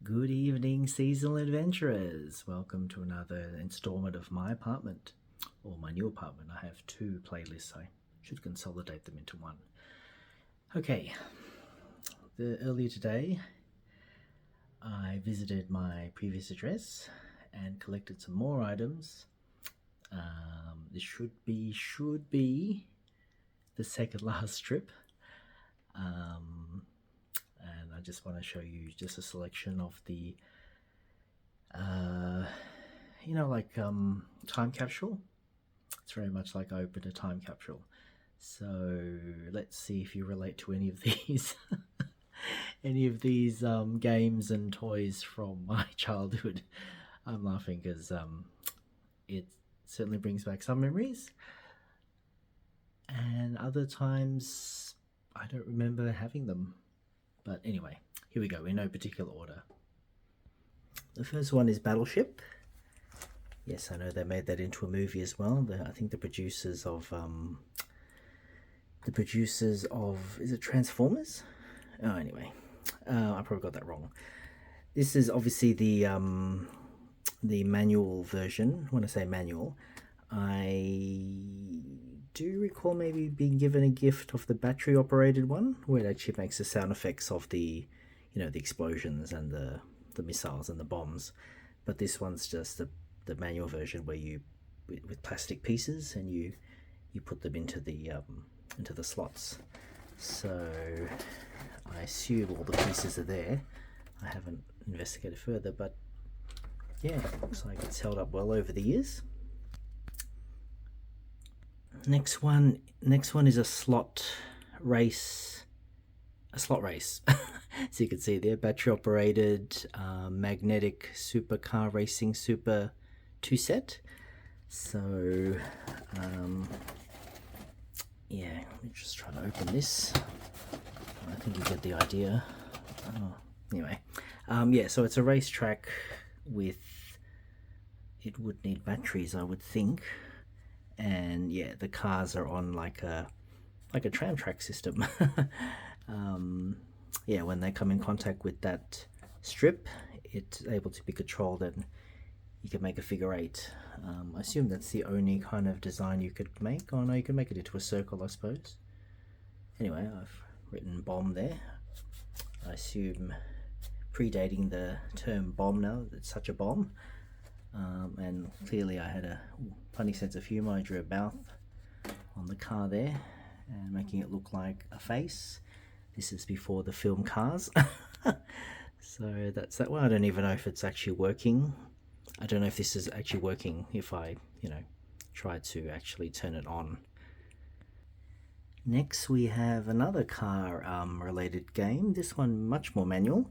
Good evening, seasonal adventurers. Welcome to another installment of my apartment, or my new apartment. I have two playlists. I should consolidate them into one. Okay, earlier today, I visited my previous address and collected some more items. This should be the second last trip. And I just want to show you just a selection of the time capsule. It's very much like I opened a time capsule. So let's see if you relate to any of these games and toys from my childhood. I'm laughing because it certainly brings back some memories, and other times I don't remember having them. But anyway, here we go, in no particular order. The first one is Battleship. Yes, I know they made that into a movie as well. I think the producers of is it Transformers? Oh, anyway, I probably got that wrong. This is obviously the manual version. When I say manual, I do recall maybe being given a gift of the battery operated one, where it actually makes the sound effects of the explosions and the missiles and the bombs. But this one's just the manual version, where you with plastic pieces, and you put them into the slots. So I assume all the pieces are there. I haven't investigated further, but yeah, it looks like it's held up well over the years. Next one is a slot race. So you can see there, battery operated, magnetic supercar racing super 2 set. So yeah, let me just try to open this. I think you get the idea. Anyway, so it's a racetrack it would need batteries, I would think. And yeah, the cars are on like a tram track system. When they come in contact with that strip, it's able to be controlled, and you can make a figure 8. I assume that's the only kind of design you could make. Oh no, you can make it into a circle, I suppose. Anyway, I've written bomb there. I assume predating the term bomb now, it's such a bomb. And clearly I had a funny sense of humour. I drew a mouth on the car there, and making it look like a face. This is before the film Cars. So that's that one. I don't even know if it's actually working. I don't know if this is actually working if I, try to actually turn it on. Next we have another car related game. This one much more manual.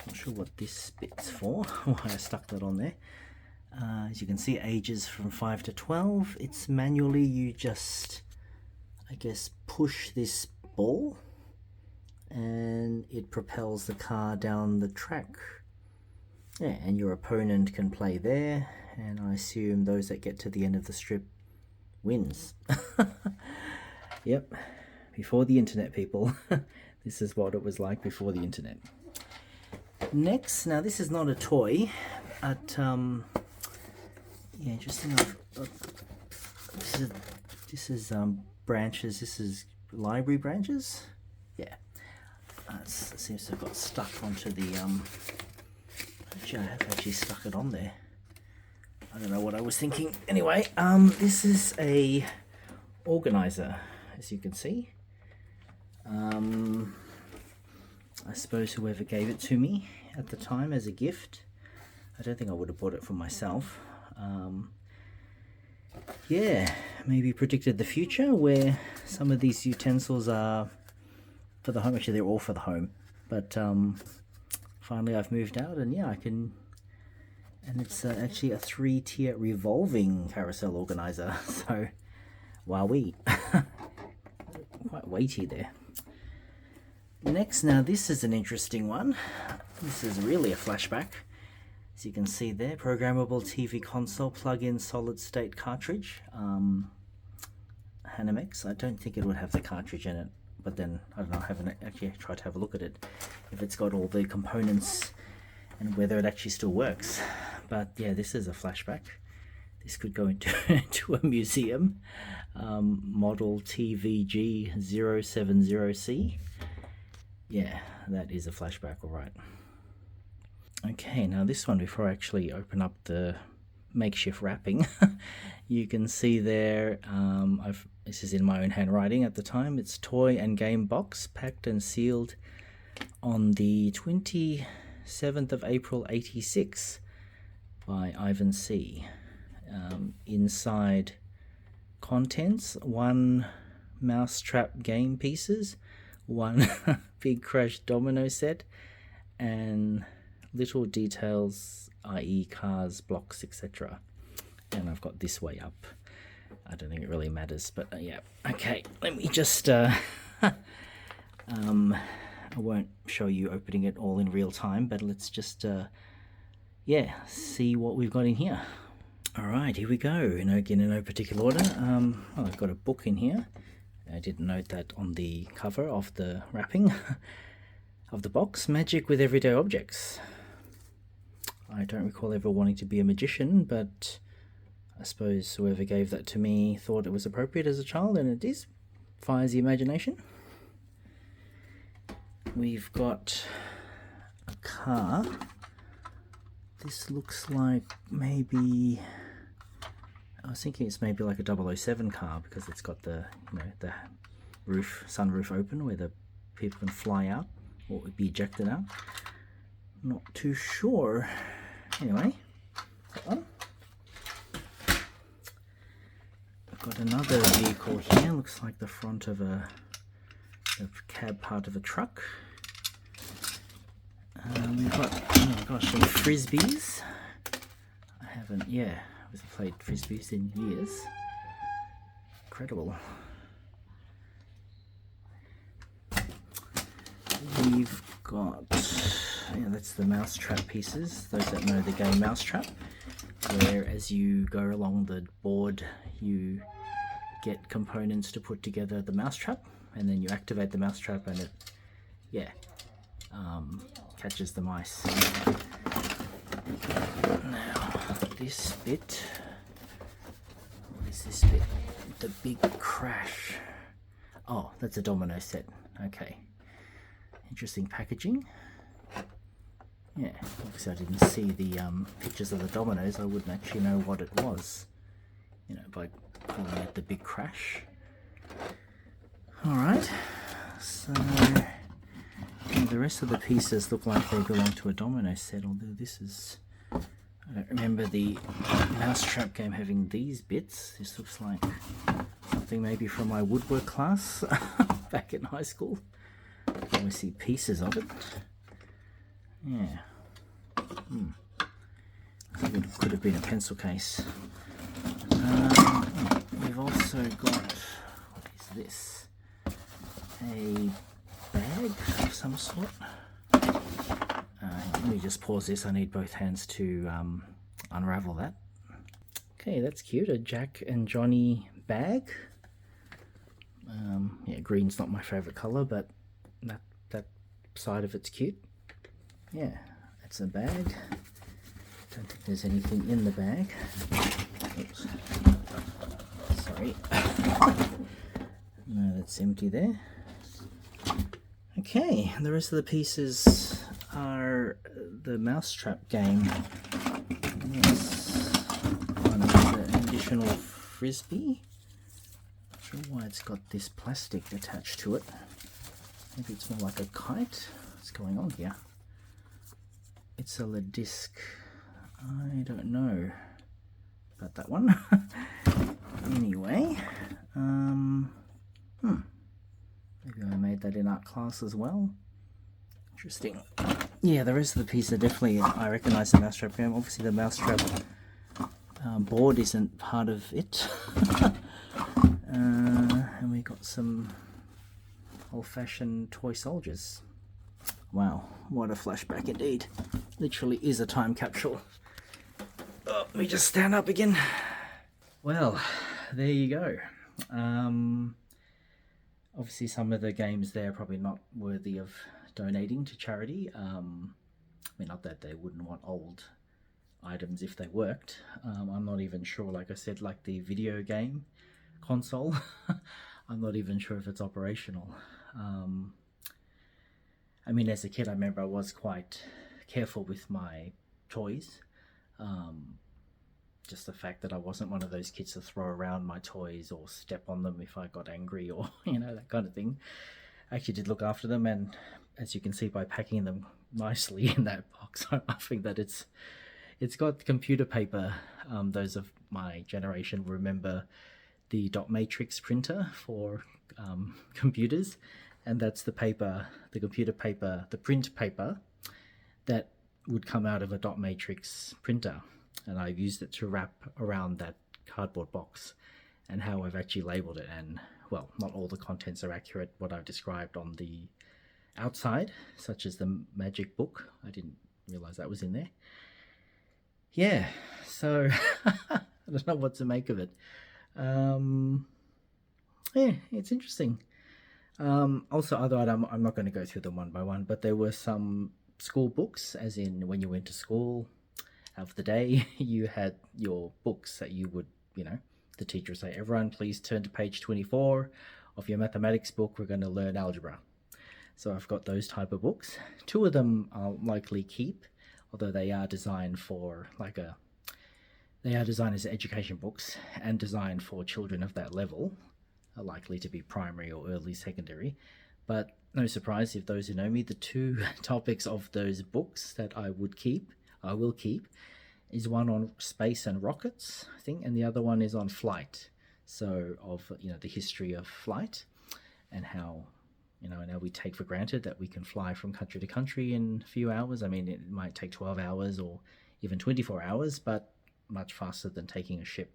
Not sure what this bit's for, why I stuck that on there. As you can see, ages from 5 to 12. It's manually, you just, I guess, push this ball and it propels the car down the track. Yeah, and your opponent can play there, and I assume those that get to the end of the strip wins. Yep, before the internet, people. This is what it was like before the internet. Next, now this is not a toy, but interesting. This is branches. This is library branches. Yeah, it seems to have got stuck onto the. Actually, I have actually stuck it on there. I don't know what I was thinking. Anyway, this is a organizer, as you can see. I suppose whoever gave it to me at the time as a gift. I don't think I would have bought it for myself. Maybe predicted the future, where some of these utensils are for the home. Actually, they're all for the home, but finally I've moved out, and yeah, I can. And it's actually a 3-tier revolving carousel organizer. So, wowee, quite weighty there. Next, now this is an interesting one. This is really a flashback. As you can see there, programmable TV console plug-in solid-state cartridge. Hanimex. I don't think it would have the cartridge in it, but then I don't know. I haven't actually tried to have a look at it. If it's got all the components and whether it actually still works. But yeah, this is a flashback. This could go into, into a museum. Model TVG070C. Yeah, that is a flashback, all right. Okay, now this one, before I actually open up the makeshift wrapping, you can see there, this is in my own handwriting at the time, it's toy and game box, packed and sealed on the 27th of April 86 by Ivan C. Inside contents, 1 mousetrap game pieces, 1 big crash domino set, and little details, i.e. cars, blocks, etc. And I've got this way up. I don't think it really matters, but yeah. Okay, let me just I won't show you opening it all in real time, but let's just yeah, see what we've got in here. All right, here we go. Again, in no particular order. Well, I've got a book in here. I didn't note that on the cover of the wrapping of the box. Magic with Everyday Objects. I don't recall ever wanting to be a magician, but I suppose whoever gave that to me thought it was appropriate as a child, and it is. Fires the imagination. We've got a car. This looks like maybe, I was thinking it's maybe like a 007 car, because it's got the, the roof, sunroof open where the people can fly out or be ejected out. Not too sure. Anyway, that one. I've got another vehicle here. Looks like the front of a cab part of a truck. We've got, oh gosh, some frisbees. I haven't played frisbees in years. Incredible. We've got, that's the mousetrap pieces. Those that know the game Mousetrap, where as you go along the board, you get components to put together the mousetrap, and then you activate the mousetrap, and it, catches the mice. Now, this bit, what is this bit? The big crash. Oh, that's a domino set. Okay. Interesting packaging. Yeah, obviously I didn't see the pictures of the dominoes. I wouldn't actually know what it was, by calling it the big crash. Alright, so the rest of the pieces look like they belong to a domino set, although this is, I don't remember the Mousetrap game having these bits. This looks like something maybe from my woodwork class back in high school. We see pieces of it. Yeah. I think it could have been a pencil case. We've also got, what is this? A bag of some sort. Let me just pause this. I need both hands to unravel that. Okay, that's cute. A Jack and Johnny bag. Green's not my favorite color, but that side of it's cute. Yeah, that's a bag. Don't think there's anything in the bag. Oops. Sorry. No, that's empty there. Okay, the rest of the pieces are the Mousetrap game. This one is an additional frisbee. Not sure why it's got this plastic attached to it. Maybe it's more like a kite. What's going on here? It's a disc. I don't know about that one. Anyway, maybe I made that in art class as well. Interesting. Yeah, the rest of the piece are definitely, I recognise the Mousetrap game. Obviously the Mousetrap board isn't part of it. And we got some old-fashioned toy soldiers. Wow, what a flashback indeed. Literally is a time capsule. Oh, let me just stand up again. Well, there you go. Obviously some of the games there are probably not worthy of donating to charity. mean, not that they wouldn't want old items if they worked. I'm not even sure, like I said, like the video game console, I'm not even sure if it's operational. I mean, as a kid, I remember I was quite careful with my toys. Um, just the fact that I wasn't one of those kids to throw around my toys or step on them if I got angry or, that kind of thing. I actually did look after them, and as you can see by packing them nicely in that box, I'm laughing that it's got computer paper. Those of my generation remember the dot matrix printer for computers, and that's the paper, the computer paper, the print paper that would come out of a dot matrix printer, and I used it to wrap around that cardboard box, and how I've actually labeled it. And well, not all the contents are accurate what I've described on the outside, such as the magic book. I didn't realize that was in there. Yeah, so I don't know what to make of it. Yeah, it's interesting. Also, other item, I'm not going to go through them one by one, but there were some school books, as in when you went to school of the day, you had your books that you would, the teacher would say, everyone please turn to page 24 of your mathematics book, we're going to learn algebra. So I've got those type of books. Two of them I'll likely keep, although they are designed for they are designed as education books and designed for children of that level, are likely to be primary or early secondary. But no surprise, if those who know me, the two topics of those books that I will keep, is one on space and rockets, I think, and the other one is on flight. So of the history of flight, and how now we take for granted that we can fly from country to country in a few hours. I mean, it might take 12 hours or even 24 hours, but much faster than taking a ship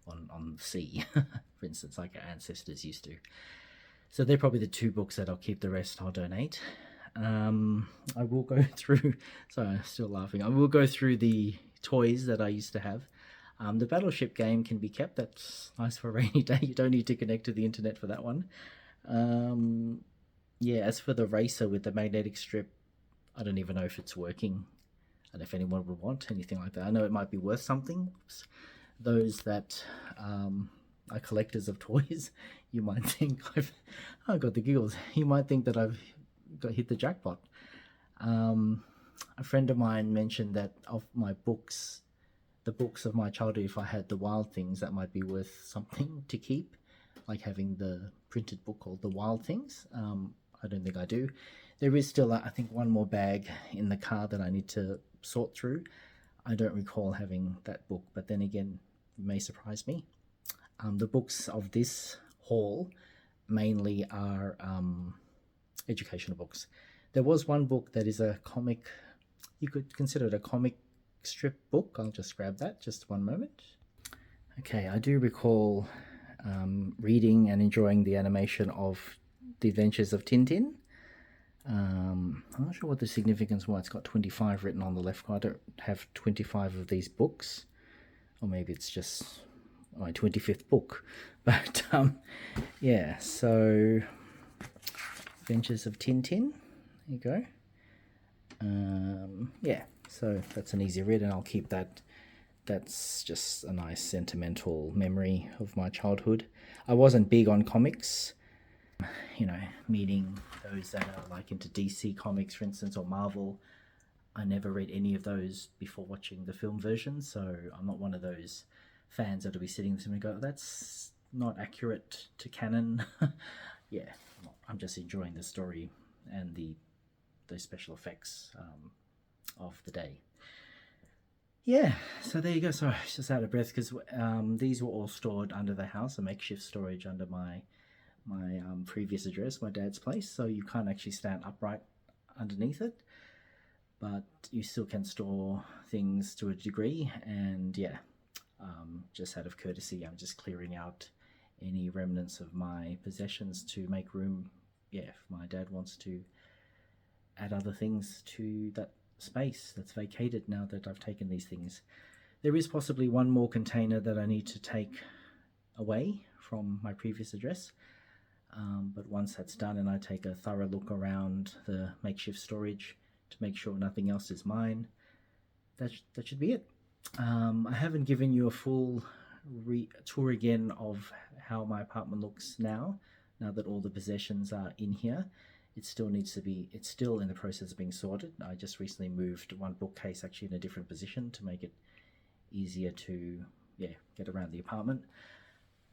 on the sea, for instance, like our ancestors used to. So they're probably the two books that I'll keep. The rest I'll donate. I will go through, sorry, I'm still laughing. I will go through the toys that I used to have. The Battleship game can be kept. That's nice for a rainy day. You don't need to connect to the internet for that one. Yeah, as for the racer with the magnetic strip, I don't even know if it's working. I don't know if anyone would want anything like that. I know it might be worth something. Those that are collectors of toys, you might think I've got the giggles. You might think that I've hit the jackpot. A friend of mine mentioned that of my books, the books of my childhood, if I had the Wild Things, that might be worth something to keep, like having the printed book called The Wild Things. I don't think I do. There is still, I think, one more bag in the car that I need to sort through. I don't recall having that book, but then again, it may surprise me. The books of this haul mainly are educational books. There was one book that is a comic, you could consider it a comic strip book. I'll just grab that, just one moment. Okay, I do recall reading and enjoying the animation of The Adventures of Tintin. I'm not sure what the significance was. It's got 25 written on the left. I don't have 25 of these books, or maybe it's just my 25th book. But yeah, so Adventures of Tintin. There you go. Yeah, so that's an easy read, and I'll keep that. That's just a nice sentimental memory of my childhood. I wasn't big on comics, meeting those that are like into DC comics, for instance, or Marvel. I never read any of those before watching the film version, so I'm not one of those fans that'll be sitting there and go, that's not accurate to canon. Yeah, I'm just enjoying the story and the special effects of the day. Yeah, so there you go. Sorry, just out of breath because these were all stored under the house, a makeshift storage under my previous address, my dad's place. So you can't actually stand upright underneath it, but you still can store things to a degree. And yeah, just out of courtesy, I'm just clearing out any remnants of my possessions to make room. Yeah, if my dad wants to add other things to that space that's vacated now that I've taken these things. There is possibly one more container that I need to take away from my previous address, but once that's done and I take a thorough look around the makeshift storage to make sure nothing else is mine. That should be it. I haven't given you a full tour again of how my apartment looks now that all the possessions are in here. It still needs to be, it's still in the process of being sorted. I just recently moved one bookcase actually in a different position to make it easier to get around the apartment.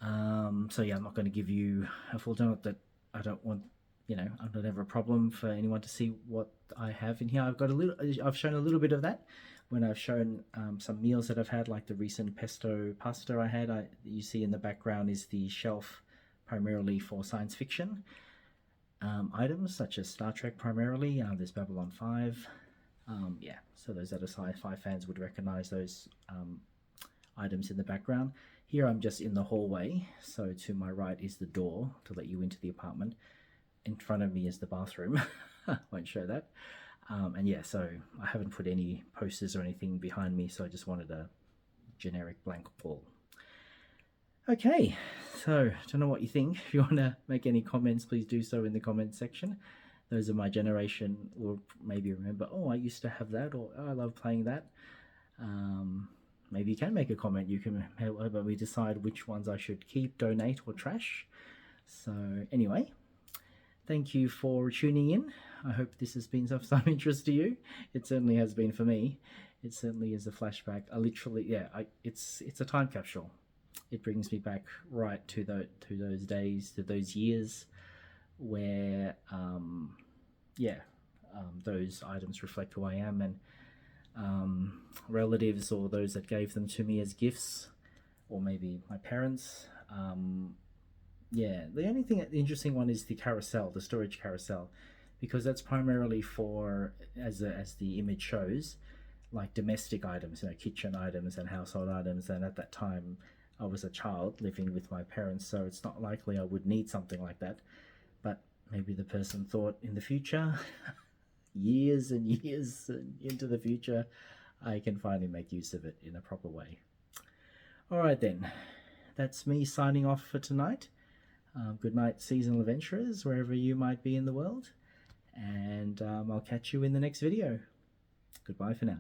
So yeah, I'm not going to give you a full donut. That I don't want, I don't have a problem for anyone to see what I have in here. I've shown a little bit of that when I've shown some meals that I've had, like the recent pesto pasta I had. You see in the background is the shelf primarily for science fiction items, such as Star Trek primarily. There's Babylon 5. So those that are sci-fi fans would recognize those items in the background. Here I'm just in the hallway, so to my right is the door to let you into the apartment. In front of me is the bathroom. Won't show that. So I haven't put any posters or anything behind me, so I just wanted a generic blank wall. Okay, so don't know what you think. If you want to make any comments, please do so in the comments section. Those of my generation will maybe remember, oh, I used to have that, or oh, I love playing that. Maybe you can make a comment. You can help me decide which ones I should keep, donate, or trash. So anyway, thank you for tuning in. I hope this has been of some interest to you. It certainly has been for me. It certainly is a flashback. It's a time capsule. It brings me back right to those days, to those years where those items reflect who I am, and relatives or those that gave them to me as gifts, or maybe my parents. The only thing, the interesting one is the carousel, the storage carousel, because that's primarily for, as the image shows, like domestic items, kitchen items and household items. And at that time, I was a child living with my parents, so it's not likely I would need something like that. But maybe the person thought in the future, years and years into the future, I can finally make use of it in a proper way. All right then, that's me signing off for tonight. Good night, seasonal adventurers, wherever you might be in the world. And I'll catch you in the next video. Goodbye for now.